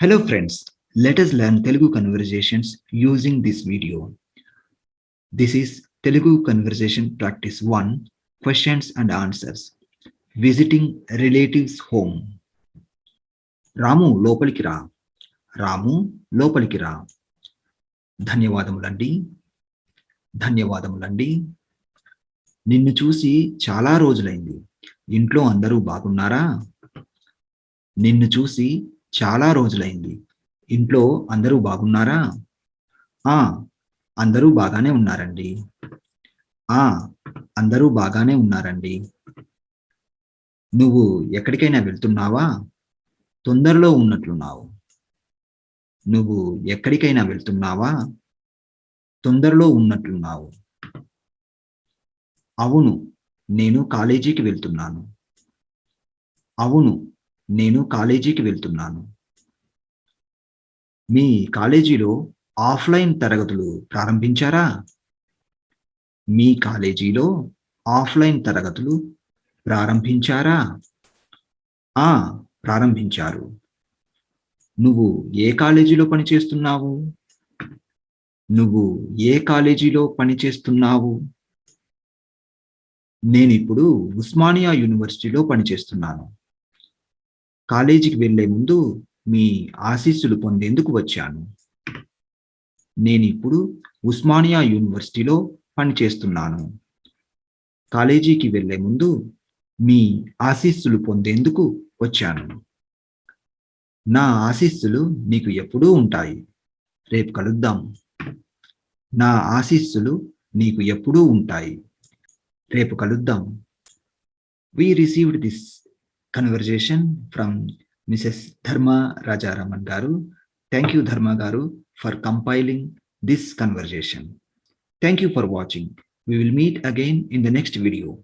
Hello friends, let us learn Telugu conversations using this video. This is Telugu Conversation Practice 1, Questions and Answers. Visiting relatives home. రాము లోపలికి రా. రాము లోపలికి రా. ధన్యవాదములండి. ధన్యవాదములండి. నిన్ను చూసి చాలా రోజులైంది. ఇంట్లో అందరూ బాగున్నారా? నిన్ను చూసి చాలా రోజులైంది. ఇంట్లో అందరూ బాగున్నారా? ఆ, అందరూ బాగానే ఉన్నారండి. ఆ, అందరూ బాగానే ఉన్నారండి. నువ్వు ఎక్కడికైనా వెళ్తున్నావా? తొందరలో ఉన్నట్లున్నావు. నువ్వు ఎక్కడికైనా వెళ్తున్నావా? తొందరలో ఉన్నట్లున్నావు. అవును, నేను కాలేజీకి వెళ్తున్నాను. అవును, నేను కాలేజీకి వెళ్తున్నాను. మీ కాలేజీలో ఆఫ్లైన్ తరగతులు ప్రారంభించారా? మీ కాలేజీలో ఆఫ్లైన్ తరగతులు ప్రారంభించారా? ఆ, ప్రారంభించారు. నువ్వు ఏ కాలేజీలో పనిచేస్తున్నావు? నువ్వు ఏ కాలేజీలో పనిచేస్తున్నావు? నేనిప్పుడు ఉస్మానియా యూనివర్సిటీలో పనిచేస్తున్నాను. కాలేజీకి వెళ్లే ముందు మీ ఆశీస్సులు పొందేందుకు వచ్చాను. నేనిప్పుడు ఉస్మానియా యూనివర్సిటీలో పనిచేస్తున్నాను. కాలేజీకి వెళ్లే ముందు మీ ఆశీస్సులు పొందేందుకు వచ్చాను. నా ఆశీస్సులు నీకు ఎప్పుడూ ఉంటాయి. రేపు కలుద్దాం. నా ఆశీస్సులు నీకు ఎప్పుడూ ఉంటాయి. రేపు కలుద్దాం. We received this conversation from Mrs. Dharma Rajaraman Garu. Thank you, Dharma Garu, for compiling this conversation. Thank you for watching. We will meet again in the next video.